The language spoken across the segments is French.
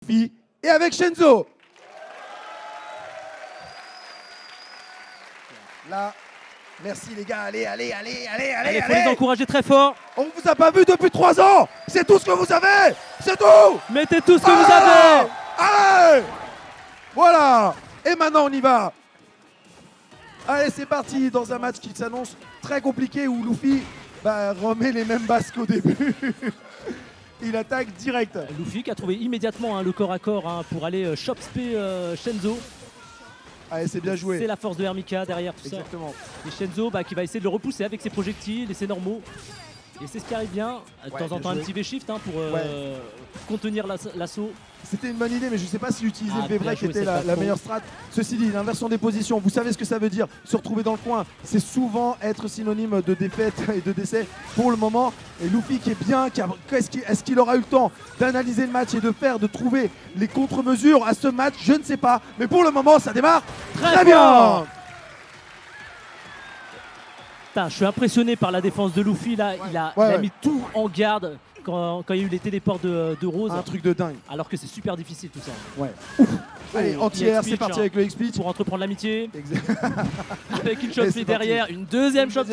Luffy et avec Shenzo. Là, merci les gars, allez, Il faut les encourager très fort. On vous a pas vu depuis 3 ans. C'est tout ce que vous avez. C'est tout. Mettez tout ce que vous avez. Allez. Voilà. Et maintenant, on y va. Allez, c'est parti dans un match qui s'annonce très compliqué où Luffy remet les mêmes bases qu'au début. Il attaque direct. Luffy qui a trouvé immédiatement le corps à corps pour aller chop spé Shenzo. Allez, c'est bien joué. C'est la force de Hermika derrière tout Exactement. ça. Et Shenzo qui va essayer de le repousser avec ses projectiles et ses normaux. Et c'est ce qui arrive bien. De temps en temps, un petit V-shift pour contenir l'assaut. C'était une bonne idée, mais je ne sais pas si utiliser le bien V-break joué, était c'est pas la faux. meilleure strat. Ceci dit, l'inversion des positions, vous savez ce que ça veut dire. Se retrouver dans le coin, c'est souvent être synonyme de défaite et de décès pour le moment. Et Luffy qui est bien, est-ce qu'il aura eu le temps d'analyser le match et de trouver les contre-mesures à ce match? Je ne sais pas. Mais pour le moment, ça démarre très bien. Putain, je suis impressionné par la défense de Luffy là. Il a mis tout en garde quand il y a eu les téléports de Rose. Un truc de dingue. Alors que c'est super difficile tout ça. Ouais. Allez, entière, c'est parti avec le X-Speed. Pour entreprendre l'amitié. Avec une Et shot c'est derrière, parti. une deuxième shot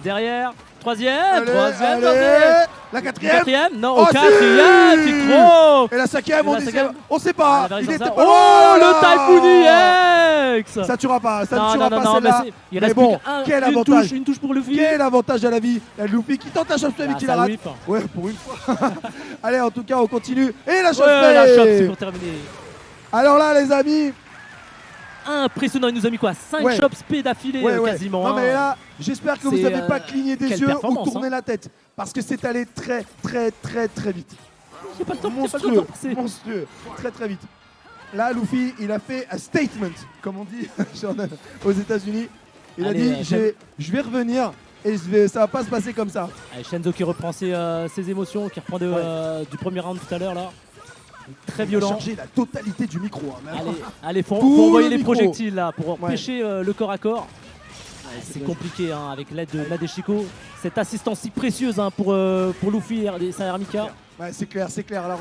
derrière. Troisième, Allez, troisième. la quatrième. Non, Oh, au quatrième, si. c'est trop. Et la cinquième, Et la cinquième. on sait pas. Ah, Il était pas oh, loin. le Typhoon EX. Ça tuera pas, ça ne Non, tuera non, pas non, celle-là. mais il Mais reste bon, plus quel avantage. une touche pour Luffy. Quel avantage à la vie. Il y a Luffy qui tente un shot mais qui la ça rate. whip. Ouais, pour une fois. Allez, en tout cas, on continue. Et la shot Ouais, la shot, c'est pour terminer. Alors là, les amis. Impressionnant, il nous a mis quoi 5 Ouais. chops P d'affilée quasiment. Non mais là, j'espère que vous C'est, n'avez pas cligné des quelle yeux ou performance, tourné la tête. Parce que c'est allé très vite. J'ai pas le temps, Monstrueux, monstrueux, très vite. Là, Luffy, il a fait un statement, comme on dit aux États-Unis. Il Allez, a dit je vais revenir et ça va pas se passer comme ça. Allez, Shenzo qui reprend ses émotions, qui reprend du premier round tout à l'heure là. Très Il a violent. chargé la totalité du micro. Hein, Allez, faut Tout envoyer le les micro. projectiles là pour Ouais. pêcher le corps à corps. C'est compliqué avec l'aide de Nadeshiko. Cette assistance si précieuse pour Luffy et sa Hermika. Ouais, c'est clair. Là,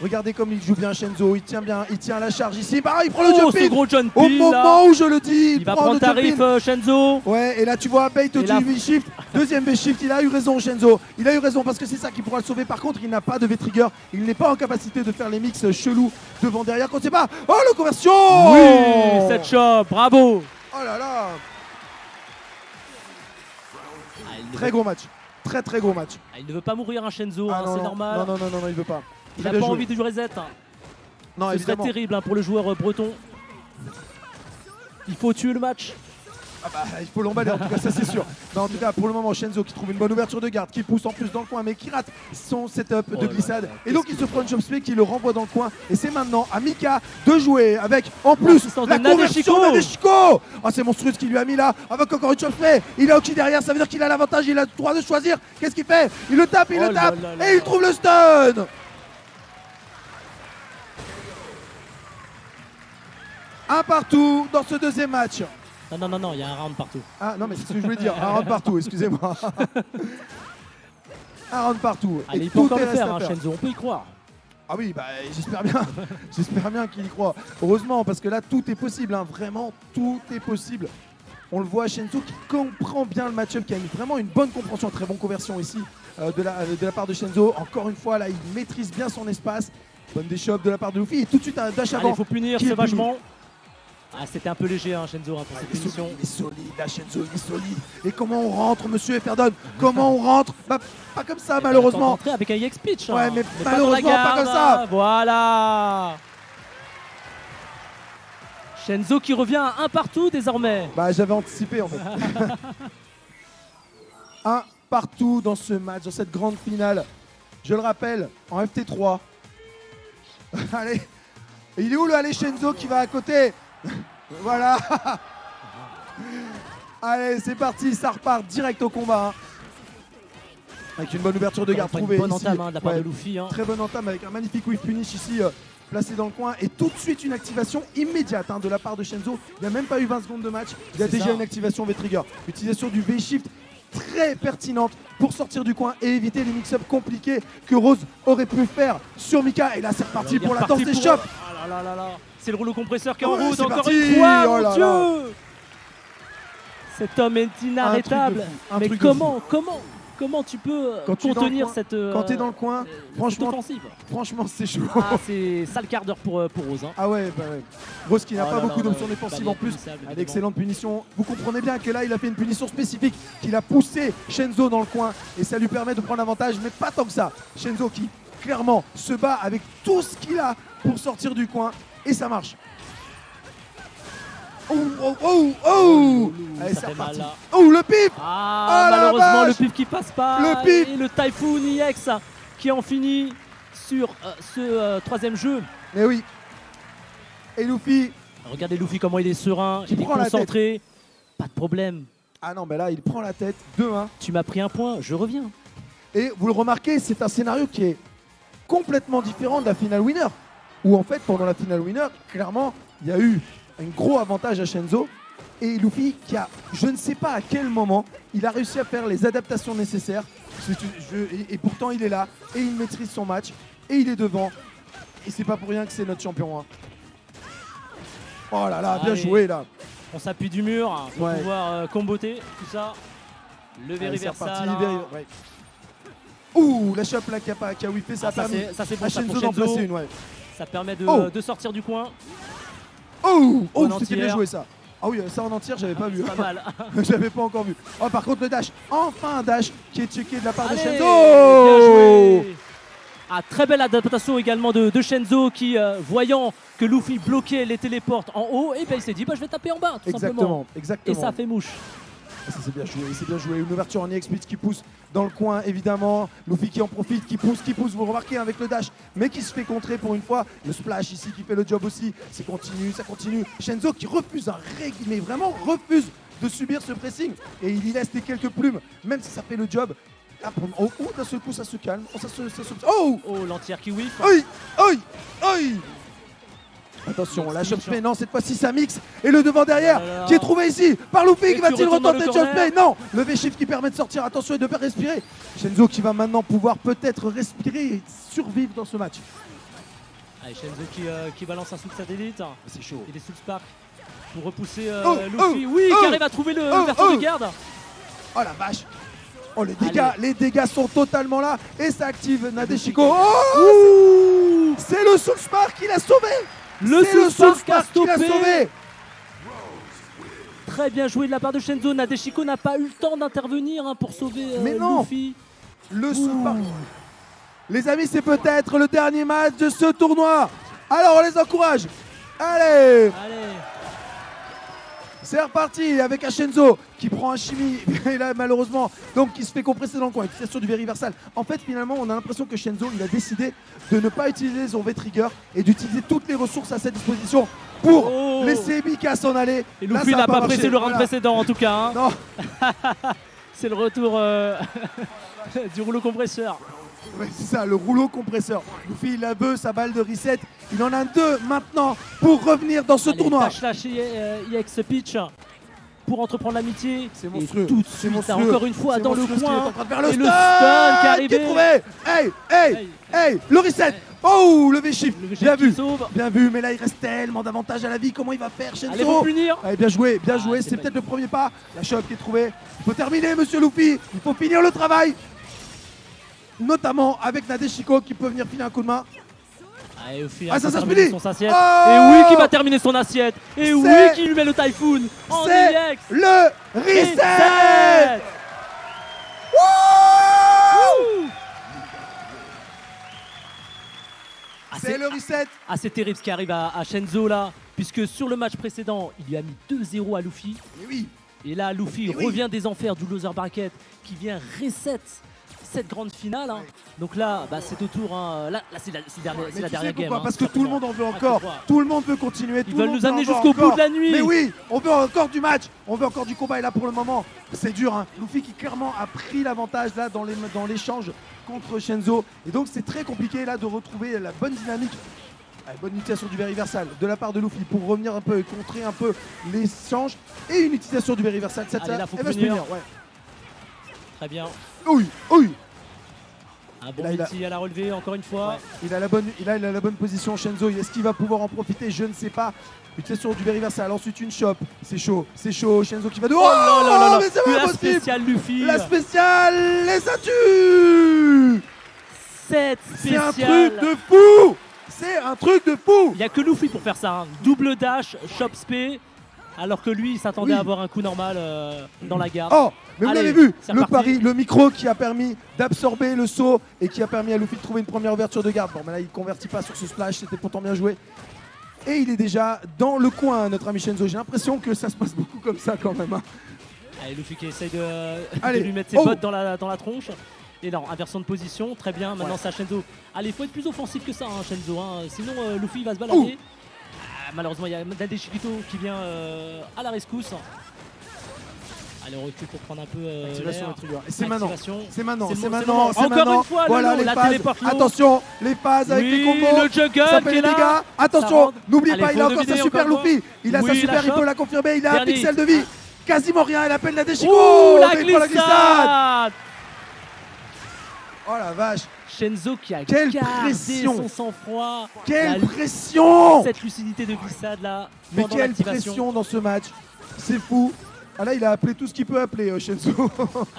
regardez comme il joue bien Shenzo. Il tient bien, il tient la charge ici. Bah, il prend le jump ce in. gros jump Au in, moment là. où je le dis, Il va prend prendre le jump tarif in. Shenzo. Ouais, et là tu vois bait Et du là- V-shift, deuxième V-shift, il a eu raison Shenzo, il a eu raison parce que c'est ça qui pourra le sauver. Par contre, il n'a pas de V-trigger, il n'est pas en capacité de faire les mix chelous devant derrière quand c'est pas. Oh, la conversion. Oui, cette shot, bravo. Oh là là. Il ne Très veut- gros match, très gros match. il ne veut pas mourir Shenzo, Ah, non, c'est non, normal. Non, il veut pas. Il Très n'a bien pas joué. envie de jouer reset. Non, Ce serait évidemment. terrible pour le joueur breton. Il faut tuer le match. Ah bah, il faut l'emballer en tout cas, ça c'est sûr. Non, en tout cas, pour le moment, Shenzo qui trouve une bonne ouverture de garde, qui pousse en plus dans le coin, mais qui rate son setup de glissade. Et donc, il se prend une jump spray qui le renvoie dans le coin. Et c'est maintenant à Mika de jouer avec, en plus, L'assistance la de conversion de Nadeshiko. Ah, c'est monstrueux ce qu'il lui a mis là, avec encore une jump spray. Il a Oki derrière, ça veut dire qu'il a l'avantage, il a le droit de choisir. Qu'est-ce qu'il fait? Il le tape, Oh là là là. et il trouve le stun. Un partout dans ce deuxième match. Non, il y a un round partout. Ah non mais c'est ce que je voulais dire, un round partout, excusez-moi. Un round partout. Allez, Et il peut encore le reste faire, à faire. Shenzo, on peut y croire. Ah oui, bah j'espère bien. J'espère bien qu'il y croit. Heureusement, parce que là tout est possible, hein. Vraiment tout est possible. On le voit, Shenzo qui comprend bien le match-up, qui a vraiment une bonne compréhension, très bonne conversion ici de la part de Shenzo. Encore une fois, là il maîtrise bien son espace. Bonne déchoppe de la part de Luffy et tout de suite un dash Allez, avant. il faut punir, Qui est c'est puni. vachement. Ah, c'était un peu léger, Shenzo, pour cette Il est punition. solide, il est solide, là Shenzo, il est solide. Et comment on rentre, monsieur Efferdon? Comment on rentre? Bah, pas comme ça, malheureusement. Entrer avec un EX pitch. Ouais, mais dans la malheureusement, pas garde, comme ça. Voilà. Shenzo qui revient à un partout désormais. Bah, j'avais anticipé en fait. Un partout dans ce match, dans cette grande finale. Je le rappelle, en FT3. Allez, il est où le Allez Shenzo qui va à côté? Voilà. Allez, c'est parti, ça repart direct au combat. Avec une bonne ouverture de garde Une trouvée bonne ici. entame de la part Ouais, de Luffy. Très bonne entame avec un magnifique whiff punish ici placé dans le coin et tout de suite une activation immédiate de la part de Shenzo. Il n'y a même pas eu 20 secondes de match, il a C'est déjà ça. une activation V-Trigger. Utilisation du V-Shift très pertinente pour pour sortir du coin et éviter les mix-ups compliqués que Rose aurait pu faire sur Mika. Et là, c'est reparti pour la danse des chops. Ah là là là. C'est le rouleau compresseur qui est en Ouais, route c'est encore parti. une fois, Oh mon là Dieu là. Cet homme est inarrêtable. Un Mais truc de fou. comment tu peux Quand tu es dans le contenir coin- cette Quand t'es dans le coin, franchement, offensive? c'est chaud. Ah, c'est sale quart d'heure pour Rose. Hein. Ah ouais, bah ouais. Rose qui n'a Oh pas là beaucoup là, d'options ouais. défensives Bah, en plus. punissable, À évidemment. l'excellente punition. Vous comprenez bien que là, il a fait une punition spécifique, qu'il a poussé Shenzo dans le coin et ça lui permet de prendre l'avantage, mais pas tant que ça. Shenzo qui clairement se bat avec tout ce qu'il a pour sortir du coin et ça marche. Oh, oh, oh, oh. Allez, ça c'est fait reparti. mal, là. Oh, le pip. Ah, Oh la malheureusement, vache. le pif qui passe pas. Le pif. Et le Typhoon EX qui en finit sur ce troisième jeu. Mais oui. Et Luffy. Regardez Luffy comment il est serein, Qui il est prend la concentré. Pas de problème. Ah non, mais là, il prend la tête. 2-1. Tu m'as pris un point, je reviens. Et vous le remarquez, c'est un scénario qui est complètement différent de la finale winner. Où en fait, pendant la finale winner, clairement, il y a eu un gros avantage à Shenzo. Et Luffy qui a, je ne sais pas à quel moment, il a réussi à faire les adaptations nécessaires. Et pourtant, il est là. Et il maîtrise son match. Et il est devant. Et c'est pas pour rien que c'est notre champion. Hein. Oh là là, bien Allez. joué là. On s'appuie du mur pour Ouais. pouvoir comboter tout ça. Le Allez, c'est reversal. reparti, hein. ouais. Ouh, la chope là qui a whippé, ça Ah, a permis ça c'est bon à ça pour Shenzo d'en Shenzo. placer une. Ouais. Ça permet Oh. de sortir du coin. Oh, oh En c'était bien entière. joué ça. Ah oui, ça en entière, j'avais pas vu. Pas mal. J'avais pas encore vu. Oh, par contre, le dash. Enfin un dash qui est checké de la part Allez, de bien Shenzo. joué. Ah, très belle adaptation également de Shenzo qui, voyant que Luffy bloquait les téléportes en haut, et ben il s'est dit bah, je vais taper en bas tout simplement. Exactement, exactement. Et ça fait mouche. Ça c'est bien joué, c'est bien joué. Une ouverture en EX Blitz qui pousse dans le coin, évidemment. Luffy qui en profite, qui pousse. Vous le remarquez avec le dash, mais qui se fait contrer pour une fois. Le splash ici qui fait le job aussi. C'est continue, ça continue. Shenzo qui refuse mais vraiment refuse de subir ce pressing. Et il y laisse les quelques plumes, même si ça fait le job. Ah, oh, d'un seul coup, ça se calme. Oh, oh, Oh, l'entière qui whiff. oi, oi, oi. Attention, la chop spray, non, cette fois-ci ça mixe. Et le devant derrière, Oh là là. qui est trouvé ici par Luffy, Et qui va-t-il qui retourne dans retenter le le chop corner. spray? Non, le V-shift qui permet de sortir, attention et de pas respirer. Shenzo qui va maintenant pouvoir peut-être respirer et survivre dans ce match. Allez, Shenzo qui balance un sous de satellite. C'est chaud. Il est sous le spark pour repousser Oh, Luffy. oh, Oui, oh, qui arrive à trouver le oh, verso de oh. garde. Oh la vache. Oh Allez. les dégâts sont totalement là et ça active Nadeshiko. Oh, c'est le Soul Spark qui l'a sauvé. Le C'est le Soul Soul Spark a Spark qui l'a stoppé. sauvé. Très bien joué de la part de Shenzo. Nadeshiko n'a pas eu le temps d'intervenir pour sauver Mais non. Luffy. Le Soul Spark. Les amis, c'est peut-être le dernier match de ce tournoi. Alors on les encourage. Allez, Allez. c'est reparti avec un Shenzo qui prend un chimie et là malheureusement donc qui se fait compresser dans le coin. Utilisation du V-Reversal. En fait finalement on a l'impression que Shenzo il a décidé de ne pas utiliser son V-Trigger et d'utiliser toutes les ressources à sa disposition pour Oh. laisser Mika s'en aller. Et Là, Luffy ça a n'a pas marché. pressé le round Voilà. précédent en tout cas. Hein. Non, C'est le retour du rouleau compresseur. ouais, c'est ça, le rouleau compresseur. Luffy il a veut sa balle de reset. Il en a deux maintenant pour revenir dans ce Allez, tournoi. Dash Lash EX Pitch pour entreprendre l'amitié. C'est Et monstrueux. tout de C'est suite, monstrueux. encore une fois C'est dans le monstrueux ce qu'il est en coin. train de faire. Le Et le stun stun qui est arrivé. qui est trouvé. Hey, hey, Hey. hey, le reset. Oh, le V-shift. Le Bien qui vu. sauve. Bien vu, mais là il reste tellement d'avantages à la vie. Comment il va faire, Allez, vous Shenzo? punir. Allez, bien joué, bien Ah, joué. c'est C'est pas peut-être le premier pas. La choc qui est trouvée. Il faut terminer, monsieur Luffy. Il faut finir le travail. Notamment avec Nadeshiko qui peut venir filer un coup de main. Allez, Luffy Ah, a ça terminé finit. son assiette. Oh. Et oui, qui va terminer son assiette. Et oui, C'est- qui lui met le Typhoon en C'est EX. le reset. Wouh. Ah, C'est le reset. Ah, c'est terrible ce qui arrive à Shenzo là, puisque sur le match précédent, il lui a mis 2-0 à Luffy. Mais oui. Et là, Luffy Et oui. revient des enfers du loser bracket qui vient reset cette grande finale. Hein. Donc là, bah, c'est au tour. Hein. Là, c'est la dernière, Mais c'est la tu dernière sais game. pourquoi? hein, Parce que tout le monde en veut Ah, encore. tu crois. Tout le monde veut continuer. Ils tout veulent le monde nous amener veut en jusqu'au encore. bout de la nuit. Mais oui, on veut encore du match. On veut encore du combat. Et là, pour le moment, c'est dur. Hein. Luffy qui clairement a pris l'avantage là dans l'échange contre Shenzo. Et donc, c'est très compliqué là de retrouver la bonne dynamique. Allez, bonne utilisation du V-Reversal de la part de Luffy pour revenir un peu et contrer un peu l'échange. Et une utilisation du V-Reversal. Allez, là, faut elle va se punir. punir, ouais. Très bien. Oui, oui. Un bon Là, il a- multi à la relevée, encore une fois. Ouais. Il a la bonne position, Shenzo. Est-ce qu'il va pouvoir en profiter? Je ne sais pas. Utilisation du reversal, ensuite une chope. C'est chaud, c'est chaud. Shenzo qui va de. Oh là là là là. Mais c'est pas La possible. spéciale Luffy. La spéciale, les ça tue. Cette C'est un spéciale. truc de fou. C'est un truc de fou. Il n'y a que Luffy pour faire ça. Hein. Double dash, chop spé. Alors que lui, il s'attendait Oui. à avoir un coup normal dans la garde. Oh, mais vous Allez, l'avez vu, c'est le reparti. pari, le micro qui a permis d'absorber le saut et qui a permis à Luffy de trouver une première ouverture de garde. Bon, mais là, il ne convertit pas sur ce splash, c'était pourtant bien joué. Et il est déjà dans le coin, notre ami Shenzo. J'ai l'impression que ça se passe beaucoup comme ça quand même. Hein. Allez, Luffy qui essaye de Allez. lui mettre ses Oh. bottes dans la tronche. Et non, inversion de position, très bien. Maintenant, Ouais. c'est à Shenzo. Allez, il faut être plus offensif que ça, hein, Shenzo. Hein. Sinon, Luffy va se balader. Ah, malheureusement, il y a Dade Chiquito qui vient à la rescousse. Allez, on recule pour prendre un peu Activation l'air. et trigger. Et c'est maintenant. Activation. C'est maintenant, C'est c'est le moment, maintenant, c'est le c'est moment. Encore maintenant. une fois, Voilà Lolo, les la phases. téléport Lolo. Attention, les phases avec les Oui, combos. le juggle Ça qui fait est les là. dégâts. Ça Attention, rentre. n'oubliez Allez, pas, il faut a encore sa deviner super encore Luffy. Il a Oui, sa la super, il chope. peut la confirmer. Il a un Dernier. pixel de vie. Quasiment rien, il appelle la déchiquette. Oh, la mais il prend glissade. Oh la vache, Shenzo qui a Quelle gardé pression. son sang-froid. quelle La- pression. Cette lucidité de glissade là. Mais pendant quelle l'activation. pression dans ce match. C'est fou. Ah là, il a appelé tout ce qu'il peut appeler, Shenzo.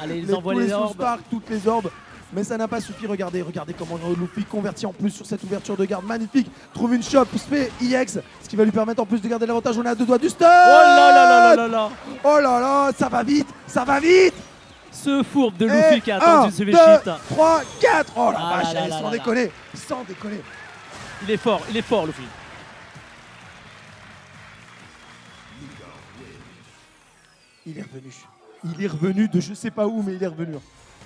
Allez, ils envoient tous les les orbes. sous-sparks, toutes les orbes. Mais ça n'a pas suffi. Regardez comment Luffy convertit en plus sur cette ouverture de garde magnifique. Trouve une chope, fait IX, ce qui va lui permettre en plus de garder l'avantage. On est à 2 doigts du stun. Oh là là là là là là. Oh là là, ça va vite, ça va vite. Ce fourbe de Luffy qui a attendu ce 2, V-shift. 3, 4. Oh la Ah vache, là allez, là sans là là. déconner, sans déconner. Il est fort Luffy. Il est revenu. Il est revenu de je sais pas où, mais il est revenu.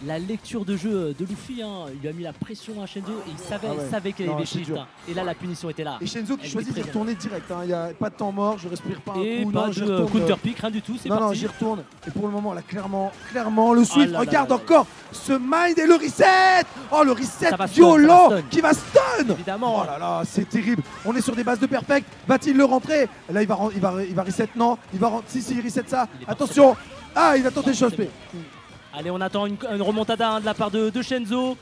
La lecture de jeu de Luffy, hein, il lui a mis la pression à Shenzo et il savait, Ah ouais. il savait qu'il Non, avait c'est shift. dur. Hein. Et là, la punition était là. Et Shenzo qui Elle choisit était d'y très retourner direct. Il n'y a pas de temps mort, je respire pas un Et coup. pas Non, j'y de retourne. counter pick, rien du tout, c'est Non, non, parti. j'y retourne. Et pour le moment, là, clairement, le Swift, là là regarde là là. encore ce mind et le reset. Oh, le reset Ça va stun, violent ça va stun. qui va stun. Évidemment. Oh là là, c'est terrible. On est sur des bases de perfect. Va-t-il le rentrer? Là, il va reset, non. Si, il reset ça. Il est pas Attention. Ah, il a tenté Non, le shot c'est spé. Allez, on attend une remontada hein, de la part de Shenzo.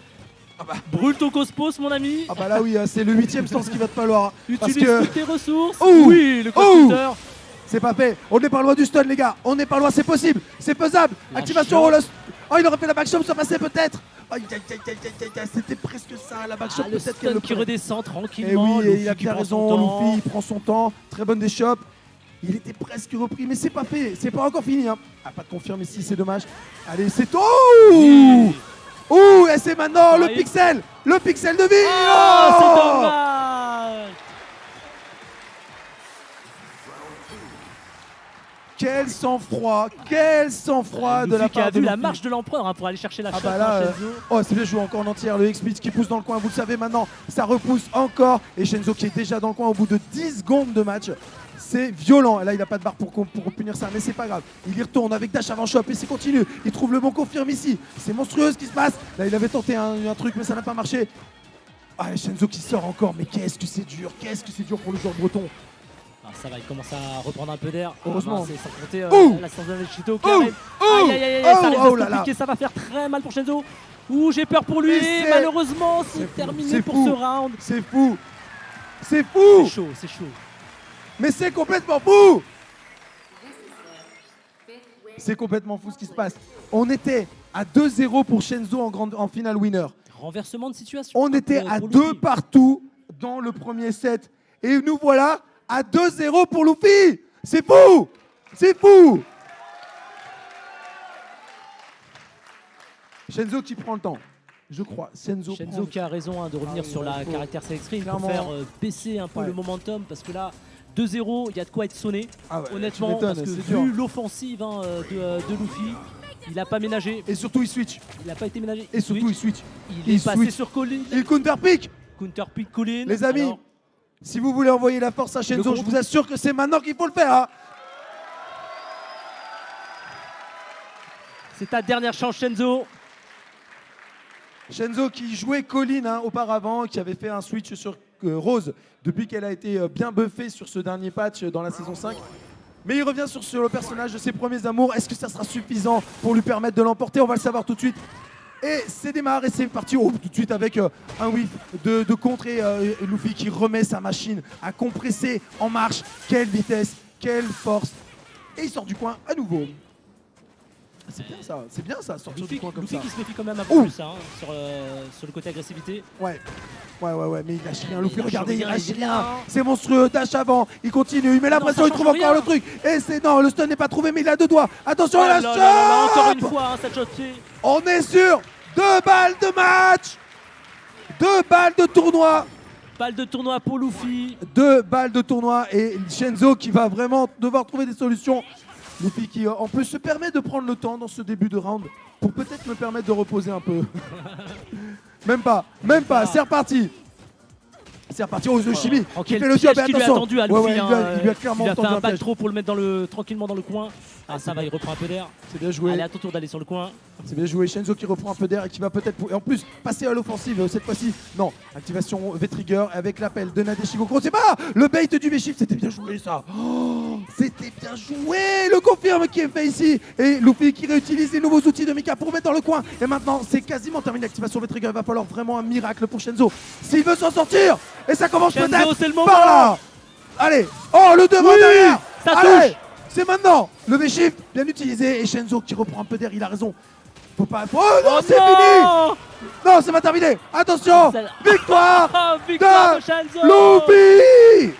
Ah bah. Brûle ton cosmos, mon ami. Ah bah là, oui, c'est le 8ème stance qu'il va te falloir. Parce Utilise que toutes tes ressources. Ouh. Oui, le Ouh. counter. c'est pas fait. On n'est pas loin du stun, les gars. On n'est pas loin, c'est possible. C'est faisable. La Activation. chope. Oh, il aurait fait la backshop, ça passait peut-être. Aïe, aïe, aïe, aïe, aïe, aïe, c'était presque ça, la backshop. Ah, le peut-être qu'elle stun le qui prenait. redescend Et tranquillement. oui, et Luffy il a qui bien prend son raison, temps. Luffy, il prend son temps. Très bonne des shops. Il était presque repris, mais c'est pas fait, c'est pas encore fini. Hein. Ah, pas de confirme ici, c'est dommage. Allez, c'est tout. Oui. Ouh, et c'est maintenant le Ouais. pixel de vie. Oh, Oh. c'est dommage. Quel sang-froid de la Luffy qui a part de vu la Luffy. marche de l'empereur hein, pour aller chercher la Ah shot, bah là, hein, Shenzo. oh c'est bien joué encore en entière, le X-Speed qui pousse dans le coin, vous le savez maintenant, ça repousse encore, et Shenzo qui est déjà dans le coin au bout de 10 secondes de match, c'est violent, et là il a pas de barre pour punir ça, mais c'est pas grave, il y retourne avec dash avant shop, et c'est continu, il trouve le bon confirme ici, c'est monstrueux ce qui se passe, là il avait tenté un truc mais ça n'a pas marché, ah et Shenzo qui sort encore, mais qu'est-ce que c'est dur pour le joueur breton. Ah, ça va, il commence à reprendre un peu d'air. Heureusement. C'est sans compter Ouh. la séance de Chito qui Ouh. arrive. Aïe aïe aïe, aïe, ça risque Oh de là se là. compliquer, ça va faire très mal pour Shenzo. Ouh, j'ai peur pour lui. Mais Et c'est- malheureusement, c'est c'est fou, terminé c'est pour fou. ce round. C'est fou, C'est chaud, c'est chaud. mais c'est complètement fou. C'est complètement fou ce qui se passe. On était à 2-0 pour Shenzo en finale winner. Renversement de situation. On était pour à Luffy. 2 partout dans le premier set. Et nous voilà à 2-0 pour Luffy. C'est fou. C'est fou. Shenzo qui prend le temps, je crois. Shenzo Shenzo qui a raison hein, de revenir oui, sur la faut- caractère select screen pour clairement. faire baisser un peu Ouais. le momentum parce que là, 2-0, il y a de quoi être sonné. Ah ouais, Honnêtement, tu m'étonnes, parce que c'est dur. vu l'offensive hein, de Luffy, il n'a pas ménagé. Et surtout il switch. Il n'a pas été ménagé. Et surtout il switch. il est il passé switch. sur Colin. Il counter pick. Counter pick Colin. Les amis, Alors, si vous voulez envoyer la force à Shenzo, Le je vous assure que c'est maintenant qu'il faut le faire. Hein. c'est ta dernière chance, Shenzo. Shenzo qui jouait Colin hein, auparavant, qui avait fait un switch sur Rose depuis qu'elle a été bien buffée sur ce dernier patch dans la saison 5. Mais il revient sur le personnage de ses premiers amours. Est-ce que ça sera suffisant pour lui permettre de l'emporter? On va le savoir tout de suite. Et c'est démarré, c'est parti tout de suite avec un whiff de contre et Luffy qui remet sa machine à compresser en marche. Quelle vitesse, quelle force. Et il sort du coin à nouveau. C'est bien ça, sortir du coin comme Luffy ça. qui se méfie quand même un peu plus hein, sur le côté agressivité. Ouais, mais il lâche rien. Luffy, Il lâche regardez, il rien, lâche il dit rien. rien. C'est monstrueux, dash avant, il continue, il met la Non, pression, ça il trouve change encore rien. le truc. Et c'est non, le stun n'est pas trouvé, mais il a 2 doigts. Attention à la Oh là là, encore chope. une fois, hein, cette shot pied. On est sur 2 balles de match, 2 balles de tournoi. Balle de tournoi pour Luffy. 2 balles de tournoi et Shenzo qui va vraiment devoir trouver des solutions. Luffy qui en plus se permet de prendre le temps dans ce début de round pour peut-être me permettre de reposer un peu. Même pas, c'est reparti. C'est reparti, oh Yoshimi En qui quel fait le job, piège qu'il lui a attention. tendu à Luffy. Ouais, il lui a clairement il a fait tendu un un back piège. trop pour le mettre tranquillement dans le coin. Ah ça va, il reprend un peu d'air. C'est bien joué. Allez, à ton tour d'aller sur le coin. C'est bien joué, Shenzo qui reprend un peu d'air et qui va peut-être et en plus passer à l'offensive cette fois-ci. Non, activation V-Trigger avec l'appel de Nadeshigokuro. C'est pas le bait du V-Shift, c'était bien joué ça. Oh, c'était bien joué, le confirme qui est fait ici. Et Luffy qui réutilise les nouveaux outils de Mika pour mettre dans le coin. Et maintenant, c'est quasiment terminé l'activation V-Trigger. Il va falloir vraiment un miracle pour Shenzo s'il veut s'en sortir. Et ça commence Shenzo, peut-être c'est le moment. par là. Allez, oh le devant derrière. Ça Allez, touche. c'est maintenant. Le V-Shift bien utilisé et Shenzo qui reprend un peu d'air. Il a raison. Faut pas. Oh non, Oh c'est non. fini. Non, c'est pas terminé. Attention, Ça- victoire Ah, victoire de de Shenzo. Luffy.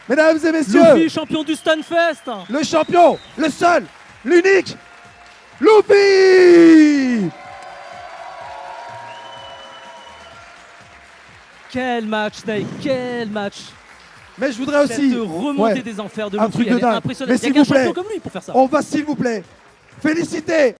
Mesdames et messieurs, Luffy, champion du Stunfest. le champion, le seul, l'unique, Luffy. Quel match, Snake, quel match. Mais je voudrais aussi Cette remontée ouais, des enfers de un Luffy, truc de elle est dingue. impressionnante. Mais Il y a s'il qu'un vous plaît, champion comme lui pour faire ça. on va s'il vous plaît féliciter